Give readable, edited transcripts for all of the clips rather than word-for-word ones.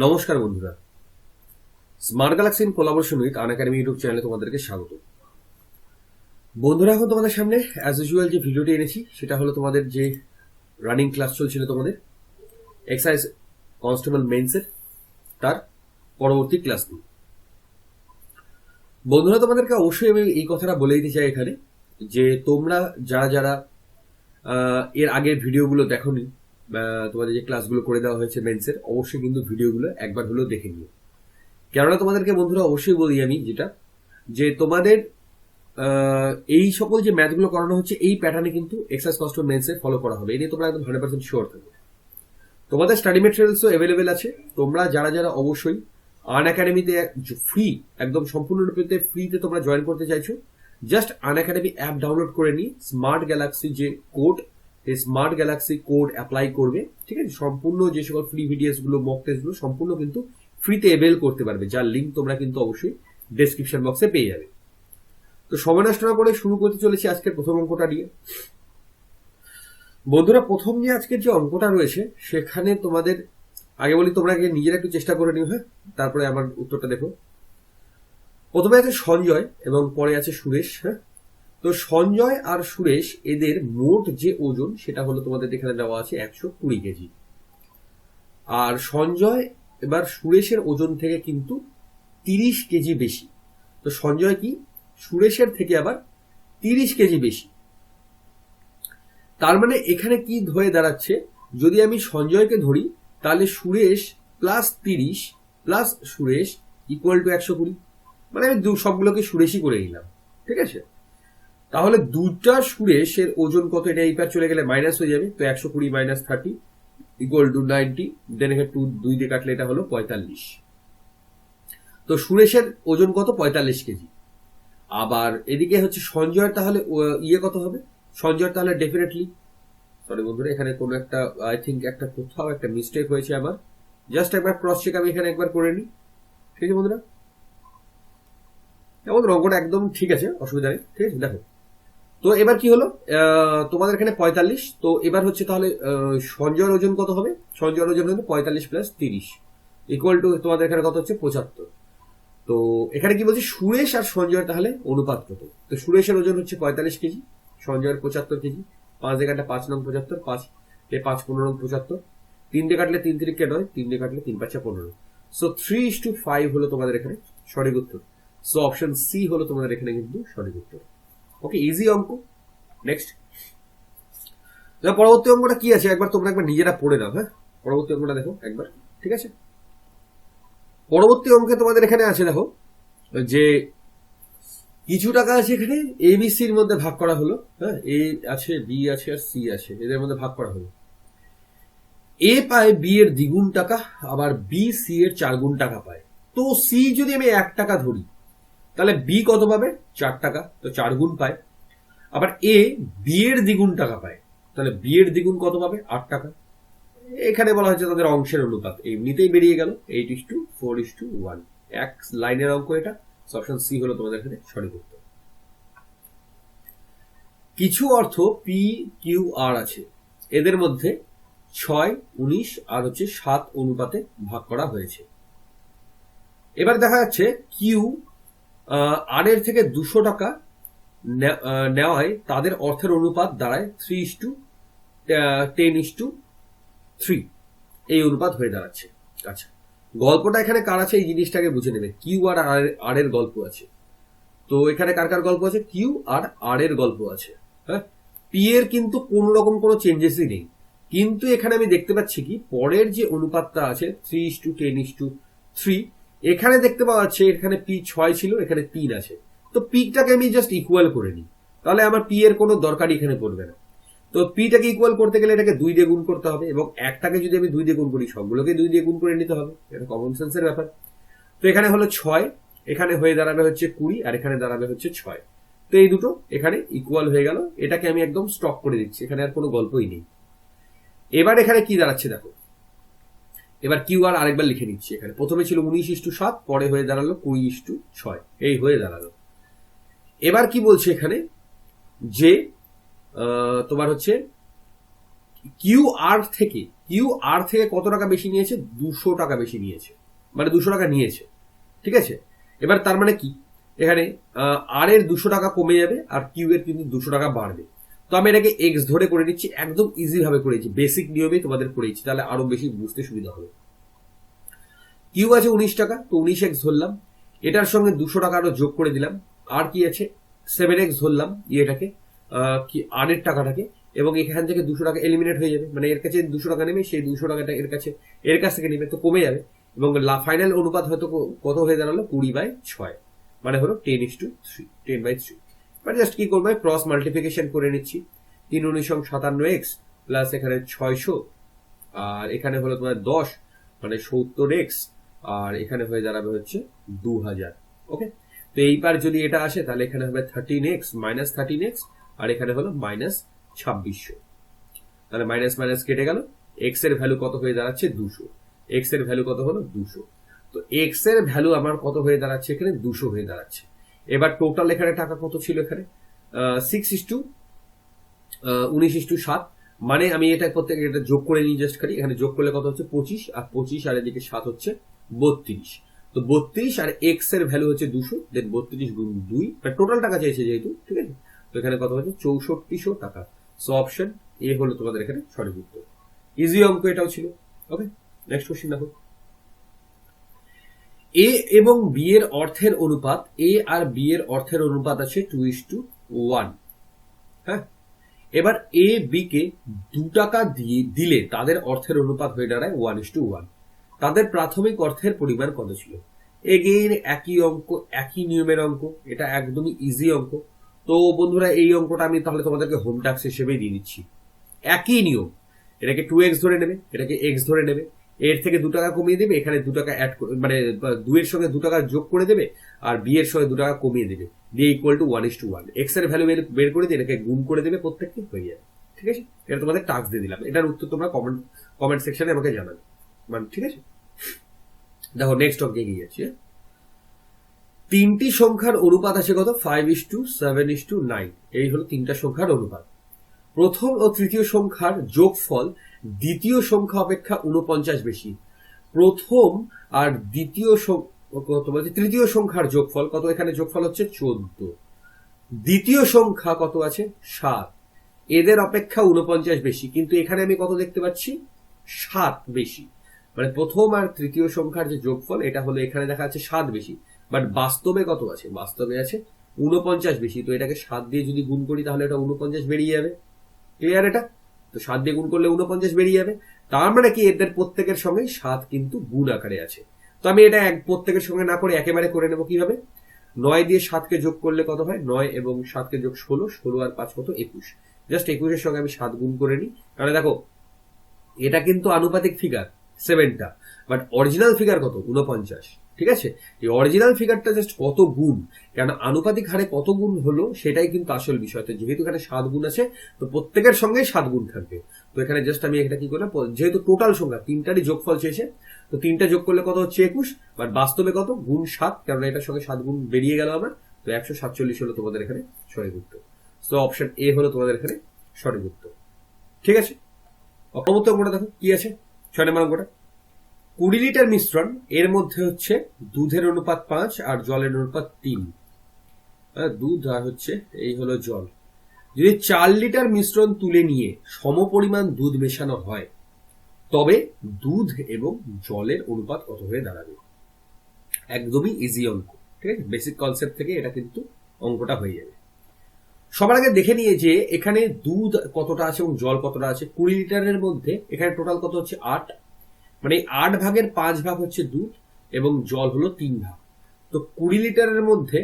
নমস্কার বন্ধুরা, smart Galaxy in collaboration with Unacademy YouTube চ্যানেলে তোমাদেরকে স্বাগত। বন্ধুরা, এখন তোমাদের সামনে অ্যাজ ইউজুয়াল যে ভিডিওটি এনেছি সেটা হলো তোমাদের যে রানিং ক্লাস চলছিল তোমাদের এক্সারসাইজ কনস্টেবল মেন্সের তার পরবর্তী ক্লাস নিয়ে। বন্ধুরা, তোমাদেরকে অবশ্যই আমি এই কথাটা বলে দিতে চাই এখানে যে তোমরা যারা যারা এর আগের ভিডিওগুলো দেখোনি, তোমাদের যে ক্লাসগুলো করে দেওয়া হয়েছে মেন্সের, অবশ্যই কিন্তু ভিডিওগুলো একবার হলেও দেখে নিও। কেননা তোমাদেরকে বন্ধুরা অবশ্যই বলি আমি যেটা যে তোমাদের এই সকল যে ম্যাথগুলো করানো হচ্ছে এই প্যাটার্নে কিন্তু এক্সারসাইজ কনস্টেবল মেন্সে ফলো করা হবে। এই নিয়ে তোমরা একদম 100% শিওর থাকবে। তোমাদের স্টাডি মেটেরিয়ালসও অ্যাভেলেবেল আছে। তোমরা যারা যারা অবশ্যই আনএকাডেমিতে ফ্রি, একদম সম্পূর্ণরূপে ফ্রিতে তোমরা জয়েন করতে চাইছো, জাস্ট আনএকাডেমি অ্যাপ ডাউনলোড করে নিয়ে স্মার্ট গ্যালাক্সি যে কোড, এই স্মার্ট গ্যালাক্সি কোড অ্যাপ্লাই করবে। ঠিক আছে, সম্পূর্ণ যে সকল ফ্রি ভিডিওসগুলো, মক টেস্টগুলো সম্পূর্ণ কিন্তু ফ্রিতে অ্যাভেল করতে পারবে, যার লিঙ্ক তোমরা কিন্তু অবশ্যই ডেসক্রিপশন বক্সে পেয়ে যাবে। তো সময় নষ্ট না করে শুরু করতে চলেছি আজকের প্রথম অঙ্কটা নিয়ে। বন্ধুরা, প্রথম যে আজকের যে অঙ্কটা রয়েছে সেখানে তোমাদের আগে বলি, তোমরা নিজেরা একটু চেষ্টা করে নিও, হ্যাঁ, তারপরে আমার উত্তরটা দেখো। প্রথমে আছে সঞ্জয় এবং পরে আছে সুরেশ। হ্যাঁ, তো সঞ্জয় আর সুরেশ এদের মোট যে ওজন সেটা হলো তোমাদের এখানে দেওয়া আছে 120 কেজি। আর সঞ্জয় এবার সুরেশের ওজন থেকে কিন্তু 30 কেজি বেশি। তো সঞ্জয় কি সুরেশের থেকে আবার 30 কেজি বেশি। তার মানে এখানে কি হয়ে দাঁড়াচ্ছে, যদি আমি সঞ্জয়কে ধরি তাহলে Suresh plus 30 plus Suresh equal to 120। মানে আমি সবগুলোকে সুরেশই করে নিলাম। ঠিক আছে, তাহলে দুটা সুরেশের ওজন কত, এটা এই পার চলে গেলে মাইনাস হয়ে যাবে। তো 120 মাইনাস 30 ইকুয়াল টু 90। দেন এখানে 2 দিয়ে কাটলে এটা হলো 45। তো সুরেশের ওজন কত, 45 কেজি। আবার এদিকে হচ্ছে সঞ্জয়ের তাহলে কত হবে, সঞ্জয়ের তাহলে ডেফিনেটলি, সরি বন্ধুরা, এখানে কোনো একটা আই থিঙ্ক একটা কোথাও একটা মিস্টেক হয়েছে আমার। জাস্ট একবার ক্রস চেক আমি এখানে একবার করে নিই। ঠিক আছে বন্ধুরা, আমাদের অঙ্কটা একদম ঠিক আছে, অসুবিধা নেই। ঠিক আছে, দেখো তো এবার কি হলো, তোমাদের এখানে 45। তো এবার হচ্ছে তাহলে সঞ্জয়ের ওজন কত হবে, সঞ্জয়ের ওজন হবে 45 প্লাস 30 ইকুয়াল টু তোমাদের এখানে কত হচ্ছে 75। তো এখানে কি বলছি, সুরেশ আর সঞ্জয়ের তাহলে অনুপাত কত। তো সুরেশের ওজন হচ্ছে 45 কেজি, সঞ্জয়ের 75 কেজি। 5 দিয়ে কাটলে 5 নং 75, 5 5 15 75, 3 দিয়ে কাটলে 3 3 9, 3 দিয়ে কাটলে 3 5 15। সো 3:5 হলো তোমাদের এখানে সঠিক উত্তর। সো অপশন সি হলো তোমাদের এখানে কিন্তু সঠিক উত্তর। ওকে, ইজি অঙ্ক। নেক্সট, পরবর্তী অঙ্কটা কি আছে একবার তোমরা একবার নিজেরা পড়ে নাও। হ্যাঁ, পরবর্তী অঙ্কটা দেখো একবার। ঠিক আছে, পরবর্তী অঙ্কে তোমাদের এখানে আছে দেখো যে কিছু টাকা আছে এখানে এবিসির মধ্যে ভাগ করা হলো। হ্যাঁ, এ আছে, বি আছে আর সি আছে, এদের মধ্যে ভাগ করা হলো। এ পায় বি এর দ্বিগুণ টাকা, আবার বি সি এর 4 গুণ টাকা পায়। তো সি যদি আমি 1 টাকা ধরি তাহলে বি কত পাবে, 4 টাকা, তো 4 গুণ পায়। আবার এ বি এর দ্বিগুণ টাকা পায়, তাহলে বি এর দ্বিগুণ কত পাবে, 8 টাকা। এখানে বলা হয়েছে তাদের অংশের অনুপাত, এমনিতেই বেরিয়ে গেল 8:4:1। এক লাইনের অঙ্ক এটা। অপশন সি হলো তোমাদের এখানে সঠিক উত্তর। কিছু অর্থ পি কিউ আর আছে, এদের মধ্যে 6, 19 আর হচ্ছে 7 অনুপাতে ভাগ করা হয়েছে। এবার দেখা যাচ্ছে কিউ আর এর থেকে 200 টাকা নেওয়ায় তাদের অর্থের অনুপাত দাঁড়ায় 3:10:3, এই অনুপাত হয়ে দাঁড়াচ্ছে। আচ্ছা, গল্পটা এখানে কার আছে এই জিনিসটাকে বুঝে নেবে। কিউ আর আর এর গল্প আছে। তো এখানে কার কার গল্প আছে, কিউ আর আর এর গল্প আছে। হ্যাঁ, পি এর কিন্তু কোন রকম কোনো চেঞ্জেসই নেই। কিন্তু এখানে আমি দেখতে পাচ্ছি কি পরের যে অনুপাতটা আছে 3:10:3, এখানে দেখতে পাওয়া যাচ্ছে এখানে পি 6 ছিল, এখানে 3 আছে। তো পিটাকে আমি জাস্ট ইকুয়াল করে নিই, তাহলে আমার পি এর কোনো দরকারই এখানে পড়বে না। তো পিটাকে ইকুয়াল করতে গেলে এটাকে 2 দিয়ে গুণ করতে হবে, এবং একটাকে যদি আমি 2 দিয়ে গুণ করি সবগুলোকে 2 দিয়ে গুণ করে নিতে হবে। এটা কমন সেন্সের ব্যাপার। তো এখানে হলো 6, এখানে হয়ে দাঁড়াবে হচ্ছে 20, আর এখানে দাঁড়াবে হচ্ছে 6। তো এই দুটো এখানে ইকুয়াল হয়ে গেল। এটাকে আমি একদম স্টপ করে দিচ্ছি, এখানে আর কোনো গল্পই নেই। এবার এখানে কি দাঁড়াচ্ছে দেখো, এবার কিউ আর আরেকবার লিখে নিচ্ছি। এখানে প্রথমে ছিল 19:7, পরে হয়ে দাঁড়ালো 20:6, এই হয়ে দাঁড়ালো। এবার কি বলছে এখানে যে তোমার হচ্ছে কিউ আর থেকে কত টাকা বেশি নিয়েছে? 200 টাকা বেশি নিয়েছে, মানে 200 টাকা নিয়েছে। ঠিক আছে, এবার তার মানে কি, এখানে আর এর 200 টাকা কমে যাবে আর কিউ এর কিন্তু 200 টাকা বাড়বে। তো আমি এটাকে এক্স ধরে করে নিচ্ছি, একদম ইজি ভাবে করেছি, বেসিক নিয়মে তোমাদের করেছি, তাহলে আরো বেশি বুঝতে সুবিধা হবে। কিউ আছে 19 টাকা, তো 19 এক্স ধরলাম, এটার সঙ্গে 200 টাকা আরো যোগ করে দিলাম, আর কি আছে 7 এক্স ধরলাম ইয়েটাকে, কি আর এর টাকাটাকে, এবং এখান থেকে 200 টাকা এলিমিনেট হয়ে যাবে, মানে এর কাছে 200 টাকা নেবে, সেই 200 টাকাটা এর কাছ থেকে নেবে, তো কমে যাবে, এবং ফাইনাল অনুপাত হয়তো কত হয়ে দাঁড়ালো 20/6, মানে হলো 10:3, 10/3। মানে জাস্ট কি করবো, ক্রস মাল্টিপ্লিকেশন করে নিচ্ছি, 3 19 57 এক্স প্লাস এখানে 600, আর এখানে হলো তোমার 10, মানে 70 এক্স, আর এখানে হয়ে দাঁড়াবে হচ্ছে 2000। ওকে, তো এইবার যদি এটা আসে তাহলে এখানে হবে 13x মাইনাস 13x, আর এখানে হলো মাইনাস 2600, তাহলে মাইনাস মাইনাস কেটে গেল, এক্স এর ভ্যালু কত হয়ে দাঁড়াচ্ছে 200, এক্স এর ভ্যালু কত হলো 200, তো এক্স এর ভ্যালু আমার কত হয়ে দাঁড়াচ্ছে এখানে 200 হয়ে দাঁড়াচ্ছে। এবার টোটাল এখানে টাকা কত ছিল এখানে 6:19:7, মানে আমি এটা প্রত্যেকে এটা যোগ করে নিই জাস্ট খালি, এখানে যোগ করলে কত হচ্ছে 25, আর 25 আর এদিকে 7 হচ্ছে 32, তো 32 আর এক্স এর ভ্যালু হচ্ছে 200, দেন 32 গুণ 2, টোটাল টাকা চাইছে যেহেতু, ঠিক আছে, তো এখানে কত হচ্ছে 6400 টাকা। সো অপশন এ হলো তোমাদের এখানে সঠিক উত্তর। ইজি অঙ্ক এটাও ছিল। ওকে, নেক্সট কোশ্চেন দেখো, এ এবং বি এর অর্থের অনুপাত, এ আর বি এর অর্থের অনুপাত আছে 2:1। হ্যাঁ, এবার এ বি কে 2 টাকা দিলে তাদের অর্থের অনুপাত হয়ে দাঁড়ায় 1:1। তাদের প্রাথমিক অর্থের পরিমাণ কত ছিল? এগেইন একই অঙ্ক, একই নিয়মের অঙ্ক, এটা একদমই ইজি অঙ্ক। তো বন্ধুরা এই অঙ্কটা আমি তাহলে তোমাদেরকে হোম টাস্ক হিসেবেই দিয়ে দিচ্ছি। একই নিয়ম, এটাকে 2x ধরে নেবে, এটাকে x ধরে নেবে, এর থেকে 2 টাকা কমিয়ে দেবে, এখানে 2 টাকা অ্যাড মানে 2 এর সঙ্গে 2 টাকা যোগ করে দেবে, আর বি এর সঙ্গে 2 টাকা কমিয়ে দেবে, দিয়ে ইকুয়াল টু 1:1। এক্স এর ভ্যালু বের করে দিয়ে এটাকে গুণ করে দেবে, প্রত্যেককে হয়ে যাবে। ঠিক আছে, এটা তোমাদের টাস্ক দিয়ে দিলাম, এটার উত্তর তোমরা কমেন্ট সেকশনে আমাকে জানাবে, মানে ঠিক আছে। দেখো নেক্সট অঙ্কে এগিয়ে যাচ্ছি। তিনটি সংখ্যার অনুপাত আছে কত 5:7:9, এই হলো তিনটা সংখ্যার অনুপাত। প্রথম ও তৃতীয় সংখ্যার যোগফল দ্বিতীয় সংখ্যা অপেক্ষা 49 বেশি। প্রথম আর তৃতীয় সংখ্যার যোগফল কত, এখানে যোগফল হচ্ছে 14, দ্বিতীয় সংখ্যা কত আছে 7, এদের অপেক্ষা 49 বেশি, কিন্তু এখানে আমি কত দেখতে পাচ্ছি 7 বেশি, মানে প্রথম আর তৃতীয় সংখ্যার যে যোগফল এটা হলো, এখানে দেখা যাচ্ছে 7 বেশি, বাট বাস্তবে কত আছে, বাস্তবে আছে 49 বেশি। তো এটাকে 7 দিয়ে যদি গুণ করি তাহলে এটা 49 বেরিয়ে যাবে, ক্লিয়ার এটা? তো 7 দিয়ে গুণ করলে 49 বেরিয়ে যাবে, তার মানে কি এদের প্রত্যেকের সঙ্গে 7 কিন্তু গুণ আকারে আছে। তো আমি এটা প্রত্যেকের সঙ্গে না করে একেবারে করে নেবো কিভাবে, 9 দিয়ে 7কে যোগ করলে কত হয়, 9 এবং 7কে যোগ 16, 16 আর 5 কত 21, জাস্ট 21 এর সঙ্গে আমি 7 গুণ করে নিই, কারণ দেখো এটা কিন্তু আনুপাতিক ফিগার 7টা, বাট অরিজিনাল ফিগার কত 49। ঠিক আছে, এই অরিজিনাল ফিগারটা জাস্ট কত গুণ, কেন আনুপাতিক হারে কত গুণ হলো সেটাই কিন্তু আসল বিষয়। তো যেহেতু এখানে 7 গুণ আছে, তো প্রত্যেকের সঙ্গে 7 গুণ থাকবে। তো এখানে জাস্ট আমি এটা কি করলাম, যেহেতু টোটাল সংখ্যা তিনটারই যোগফল চেয়েছে, তো তিনটা যোগ করলে কত হচ্ছে 21, বাট বাস্তবে কত গুণ 7, কারণ এটার সঙ্গে 7 গুণ বেরিয়ে গেল আমার, তো 147 হলো তোমাদের এখানে সঠিক উত্তর। তো অপশন এ হলো তোমাদের এখানে সঠিক উত্তর। ঠিক আছে, অপমত অঙ্কটা দেখো কি আছে, 6 নম্বর অঙ্কটা, 20 লিটার মিশ্রণ, এর মধ্যে হচ্ছে দুধের অনুপাত 5 আর জলের অনুপাত 3, দুধ আর হচ্ছে এই হলো জল। যদি 4 লিটার মিশ্রণ তুলে নিয়ে সমপরিমাণ দুধ মেশানো হয়, তবে দুধ এবং জলের অনুপাত কত হয়ে দাঁড়াবে? একদমই ইজি অঙ্ক, ঠিক আছে, বেসিক কনসেপ্ট থেকে এটা কিন্তু অঙ্কটা হয়ে যাবে। সবার আগে দেখে নিয়ে যে এখানে দুধ কতটা আছে এবং জল কতটা আছে। 20 লিটারের মধ্যে এখানে টোটাল কত হচ্ছে 8, মানে 8 ভাগের 5 ভাগ হচ্ছে দুধ এবং জল হলো 3 ভাগ। তো 20 লিটারের মধ্যে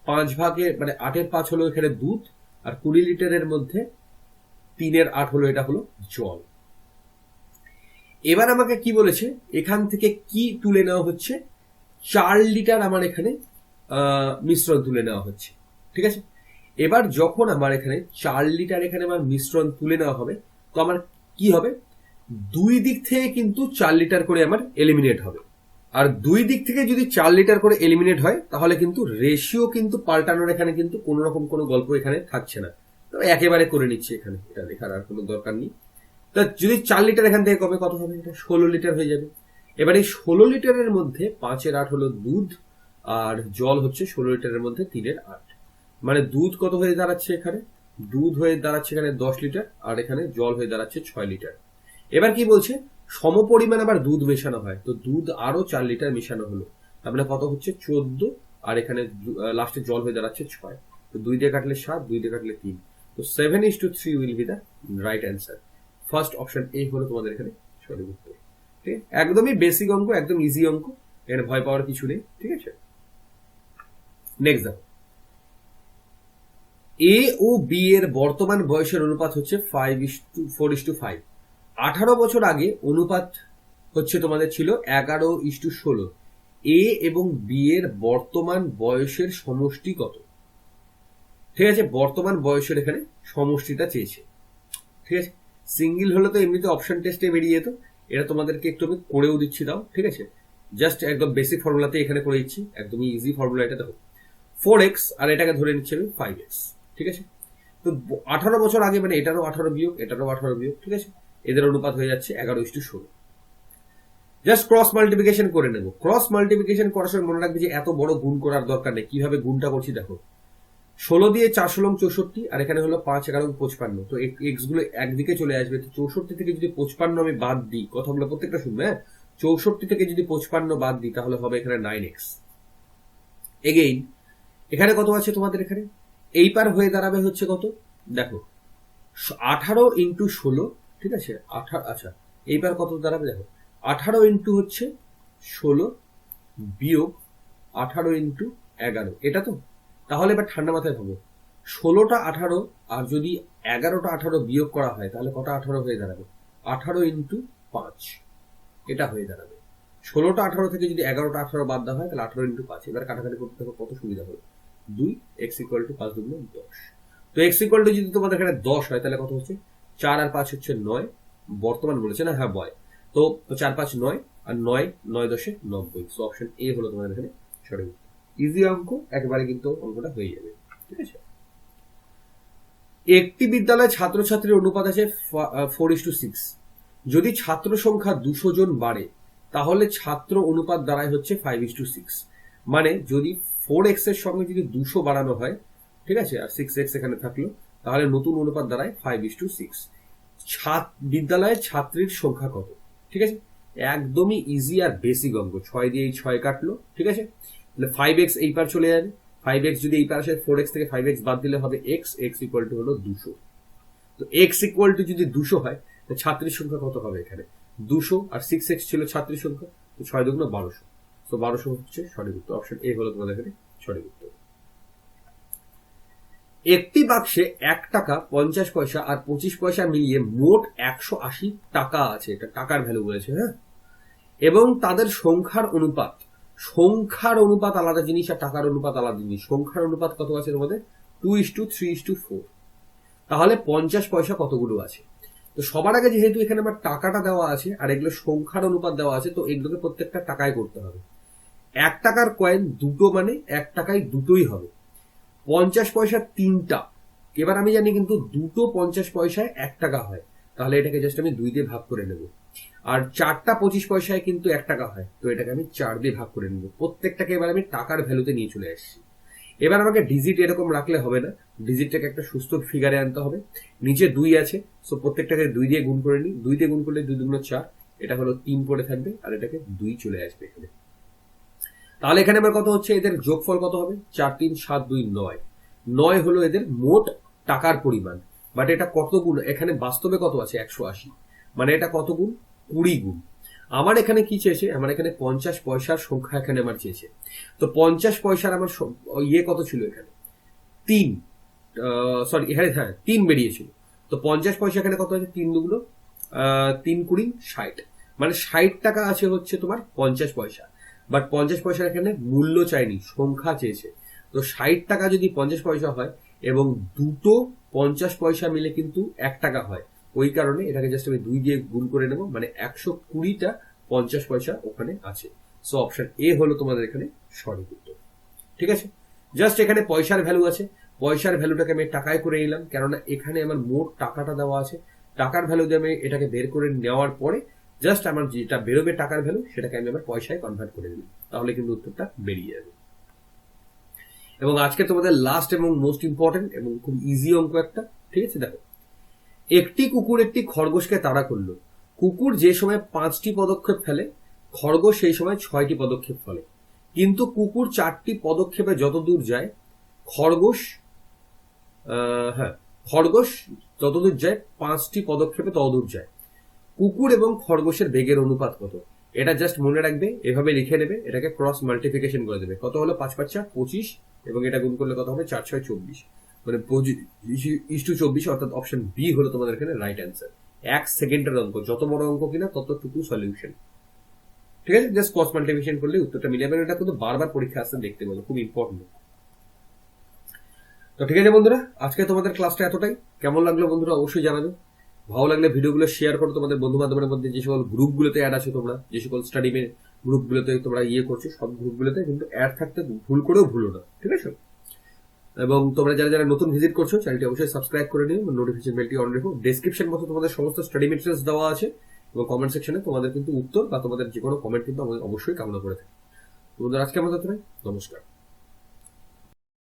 5 ভাগে মানে 8-এর 5 হলো এখানে দুধ, আর 20 লিটারের মধ্যে 3-এর 8 হলো এটা হলো জল। এবার আমাকে কি বলেছে, এখান থেকে কি তুলে নেওয়া হচ্ছে, 4 লিটার আমার এখানে মিশ্রণ তুলে নেওয়া হচ্ছে। ঠিক আছে, এবার যখন আমার এখানে 4 লিটার এখানে আমার মিশ্রণ তুলে নেওয়া হবে, তো আমার কি হবে, দুই দিক থেকে কিন্তু 4 লিটার করে আমার এলিমিনেট হবে। আর দুই দিক থেকে যদি 4 লিটার করে এলিমিনেট হয়, তাহলে কিন্তু রেশিও কিন্তু পাল্টানোর এখানে কিন্তু কোন রকম কোনো গল্প এখানে থাকছে না। তো একেবারে করে নিচ্ছি, এখানে এটা লেখার আর কোনো দরকার নেই। তা যদি 4 লিটার এখান থেকে কমে কত হবে, এটা 16 লিটার হয়ে যাবে। এবার এই 16 লিটারের মধ্যে 5-8 হলো দুধ, আর জল হচ্ছে 16 লিটারের মধ্যে 3-8, মানে দুধ কত হয়ে দাঁড়াচ্ছে এখানে, দুধ হয়ে দাঁড়াচ্ছে এখানে 10 লিটার, আর এখানে জল হয়ে দাঁড়াচ্ছে 6 লিটার। এবার কি বলছে, সমপরিমাণ আবার দুধ মেশানো হয়, তো দুধ আরো 4 লিটার মেশানো হলো, তার মানে কত হচ্ছে 14, আর এখানে লাস্টে জল হয়ে দাঁড়াচ্ছে 6, তো 2 দিয়ে কাটলে 7, 2 দিয়ে কাটলে 3, তো 7:3 will be the right answer. First option A হলো তোমাদের এখানে সঠিক উত্তর। ঠিক আছে, একদমই বেসিক অঙ্ক, একদম ইজি অঙ্ক, এখানে ভয় পাওয়ার কিছু নেই। ঠিক আছে, নেক্সট দেখো, এ ও বি এর বর্তমান বয়সের অনুপাত হচ্ছে 4:5। 18 বছর আগে অনুপাত হচ্ছে তোমাদের ছিল 11:16। এ এবং বি এর বর্তমান বয়সের সমষ্টি কত? ঠিক আছে, বর্তমান বয়সের এখানে সমষ্টিটা চেয়েছে। ঠিক আছে, সিঙ্গেল হলে তো এমনিতে অপশন টেস্টে বেরিয়ে যেত, এটা তোমাদেরকে একটু আমি করেও দিচ্ছি, দাও। ঠিক আছে, জাস্ট একদম বেসিক ফর্মুলাতে এখানে করে দিচ্ছি, একদমই ইজি ফর্মুলা এটা। দেখো 4x আর এটাকে ধরে নিচ্ছি আমি 5x। ঠিক আছে, তো 18 বছর আগে মানে এটারও 18 বিয়োগ, এটারও 18 বিয়োগ। ঠিক আছে, এদের অনুপাত হয়ে যাচ্ছে 11:16। জাস্ট ক্রস মাল্টিপ্লিকেশন করে নেব। ক্রস মাল্টিপ্লিকেশন করার সময় মনে রাখবে যে এত বড় গুণ করার দরকার নেই, কিভাবে গুণটা করছি দেখো। 16 দিয়ে 4 16 64, আর এখানে হলো 5 11 55, তো এক্স গুলো একদিকে চলে আসবে। তো 64 থেকে যদি 55 আমি বাদ দিই, কথাগুলো প্রত্যেকটা শুনবে, হ্যাঁ, 64 থেকে যদি 55 বাদ দিই তাহলে হবে এখানে 9x। এগেইন এখানে কত আছে তোমাদের, এখানে এই পার হয়ে দাঁড়াবে হচ্ছে কত দেখো, 18 ইন্টু 16। ঠিক আছে, আচ্ছা এই পার কত দাঁড়াবে দেখো, 18 ইন্টু হচ্ছে 16 বিয়োগ 18 ইন্টু 11, এটা তো। তাহলে এবার ঠান্ডা মাথায় ভাবো, 16টা 18 আর যদি 11টা 18 বিয়োগ করা হয় তাহলে কটা 18 হয়ে দাঁড়াবে, 18 ইন্টু 5 এটা হয়ে দাঁড়াবে। 16টা 18 থেকে যদি 11টা 18 বাদ দেওয়া হয় তাহলে 18 ইন্টু 5, এবার কাটাকাটি করতে থাকো, কত সুবিধা হলো 2, x ইকুয়াল টু 5 2 10। তো x ইকুয়াল টু যদি তোমাদের এখানে 10 হয় তাহলে কত হচ্ছে, 4 আর 5 হচ্ছে 9, বর্তমান বলেছে না, হ্যাঁ বয়, তো 4 5 9, আর 9 9 10 90। সো অপশন এ হলো তোমাদের এখানে সঠিক উত্তর। ইজি অঙ্ক, একবারে কিন্তু অঙ্কটা হয়ে যাবে। ঠিক আছে, একটি বিদ্যালয়ে ছাত্রছাত্রীর অনুপাত আছে 4:6। যদি ছাত্র সংখ্যা 200 জন বাড়ে তাহলে ছাত্র অনুপাত দাঁড়ায় হচ্ছে 5:6। মানে যদি 4x এর সঙ্গে যদি 200 বাড়ানো হয়, ঠিক আছে, আর 6x এখানে থাকলো, তাহলে নতুন অনুপাত দাঁড়ায় 5:6। বিদ্যালয়ের ছাত্রীর সংখ্যা কত? ঠিক আছে, একদমই ইজি আর বেসিক অঙ্ক। 6 দিয়ে 6 কাটলো। ঠিক আছে, তাহলে 5x এই পার চলে যাবে, 5x যদি এই পার আসে 4x থেকে 5x বাদ দিলে হবে x, x ইকুয়াল টু হলো 200। তো x ইকুয়াল টু যদি 200 হয় তো ছাত্রীর সংখ্যা কত হবে, এখানে 200 আর 6x ছিল ছাত্রীর সংখ্যা, তো 6 দুগুণ 1200। তো 1200 হচ্ছে সঠিক উত্তর। অপশন এ হলো তোমাদের এখানে সঠিক উত্তর। একটি বাক্সে 1 টাকা 50 পয়সা আর 25 পয়সা মিলিয়ে মোট 180 টাকা আছে, এটা টাকার ভ্যালু বলেছে, হ্যাঁ, এবং তাদের সংখ্যার অনুপাত আলাদা জিনিস আর টাকার অনুপাত আলাদা জিনিস। সংখ্যার অনুপাত কত আছে তোমাদের, 2:3:4। তাহলে 50 পয়সা কতগুলো আছে? তো সবার আগে যেহেতু এখানে আমার টাকাটা দেওয়া আছে আর এগুলো সংখ্যার অনুপাত দেওয়া আছে, তো এগুলোকে প্রত্যেকটা টাকায় করতে হবে। 1 টাকার কয়েন দুটো মানে 1 টাকায় দুটোই হবে। 50 পয়সা 3টা, এবার আমি জানি কিন্তু দুটো 50 পয়সায় 1 টাকা হয়, তাহলে এটাকে জাস্ট আমি 2 দিয়ে ভাগ করে নেব। আর 4টা 25 পয়সায় কিন্তু 1 টাকা হয়, তো এটাকে আমি 4 দিয়ে ভাগ করে নেব। প্রত্যেকটাকে এবার আমি টাকার ভ্যালুতে নিয়ে চলে আসছি। এবার আমাকে ডিজিট এরকম রাখলে হবে না, ডিজিটটাকে একটা সুস্থ ফিগারে আনতে হবে। নিচে 2 আছে, সো প্রত্যেকটাকে 2 দিয়ে গুণ করে নিই। 2 দিয়ে গুণ করলে 2 2 4, এটা হলো 3 পড়ে থাকবে, আর এটাকে 2 চলে আসবে এখানে। তাহলে এখানে আমার কত হচ্ছে, এদের যোগফল কত হবে, 4 3 7 2 9। 9 হলো এদের মোট টাকার পরিমাণ। বাট এটা কত গুণ, এখানে বাস্তবে কত আছে 180, মানে এটা কত গুণ, 20 গুণ। আমার এখানে কি চেয়েছে, আমার এখানে 50 পয়সার সংখ্যা এখানে আমার চেয়েছে। তো 50 পয়সার আমার ইয়ে কত ছিল এখানে, 3, সরি এখানে হ্যাঁ 3 বেরিয়েছিল। তো 50 পয়সা এখানে কত আছে, 3 দুগুলো 3 20 60, মানে 60 টাকা আছে হচ্ছে তোমার 50 পয়সা। বাট 50 পয়সার এখানে মূল্য চাইনি, সংখ্যা চেয়েছে। তো 60 টাকা যদি 50 পয়সা হয় এবং দুটো 50 পয়সা মিলে কিন্তু 1 টাকা হয়, ওই কারণে এটাকে জাস্ট আমি 2 দিয়ে গুণ করে নেব, মানে 120টা 50 পয়সা ওখানে আছে। সো অপশন এ হলো তোমাদের এখানে সঠিক উত্তর। ঠিক আছে, জাস্ট এখানে পয়সার ভ্যালু আছে, পয়সার ভ্যালুটাকে আমি টাকায় করে নিলাম, কেননা এখানে আমার মোট টাকাটা দেওয়া আছে। টাকার ভ্যালু দিয়ে আমি এটাকে বের করে নেওয়ার পরে জাস্ট আমার যেটা বেরোবে টাকার ভ্যালু সেটাকে আমি আবার পয়সায় কনভার্ট করে দিই, তাহলে কিন্তু উত্তরটা বেরিয়ে যাবে। এবং আজকে তোমাদের লাস্ট এবং মোস্ট ইম্পর্টেন্ট এবং খুব ইজি অঙ্ক একটা, ঠিক আছে? দেখো, একটি কুকুর একটি খরগোশকে তাড়া করলো। কুকুর যে সময় 5টি পদক্ষেপ ফেলে, খরগোশ সেই সময় 6টি পদক্ষেপ ফেলে। কিন্তু কুকুর 4টি পদক্ষেপে যত দূর যায়, খরগোশ খরগোশ যতদূর যায় 5টি পদক্ষেপে ততদূর যায়। কুকুর এবং খরগোশের বেগের অনুপাত কত? এটা জাস্ট মনে রাখবে, এভাবে লিখে নেবে, এটাকে ক্রস মাল্টিপ্লিকেশন করে দেবে। কত হলো? 5 5 25, এবং এটা গুণ করলে কত হবে? 4 6 24, মানে 25:24, অর্থাৎ অপশন বি হলো তোমাদের এখানে রাইট অ্যান্সার। 1 সেকেন্ডের অঙ্ক, যত বড় অঙ্ক কিনা ততটুকু সলিউশন, ঠিক আছে? জাস্ট ক্রস মাল্টিপ্লিকেশন করলে উত্তরটা মিলে যাবে। এটা কিন্তু বারবার পরীক্ষা আসতে দেখতে পাবো, খুব ইম্পর্টেন্ট। তো ঠিক আছে বন্ধুরা, আজকে তোমাদের ক্লাসটা এতটাই। কেমন লাগলো বন্ধুরা অবশ্যই জানাবে। ভালো লাগলে ভিডিওগুলো শেয়ার করো তোমাদের বন্ধু বান্ধবের মধ্যে। যে সকল গ্রুপগুলোতে অ্যাড আছো তোমরা, যে সকল স্টাডি গ্রুপগুলোতে তোমরা করছো, সব গ্রুপগুলোতে কিন্তু অ্যাড থাকতে ভুলো না, ঠিক আছে? এবং তোমরা যারা যারা নতুন ভিজিট করছো, চ্যানেলটি অবশ্যই সাবস্ক্রাইব করে নিও, নোটিফিকেশন বেলটি অন রেখো। ডেসক্রিপশন মতো তোমাদের সমস্ত স্টাডি মেটেরিয়ালস দেওয়া আছে, এবং কমেন্ট সেকশনে তোমাদের কিন্তু উত্তর বা তোমাদের যে কোনো কমেন্ট কিন্তু অবশ্যই কামনা করে থাকি। বন্ধুরা, আজকে আমাদের নমস্কার।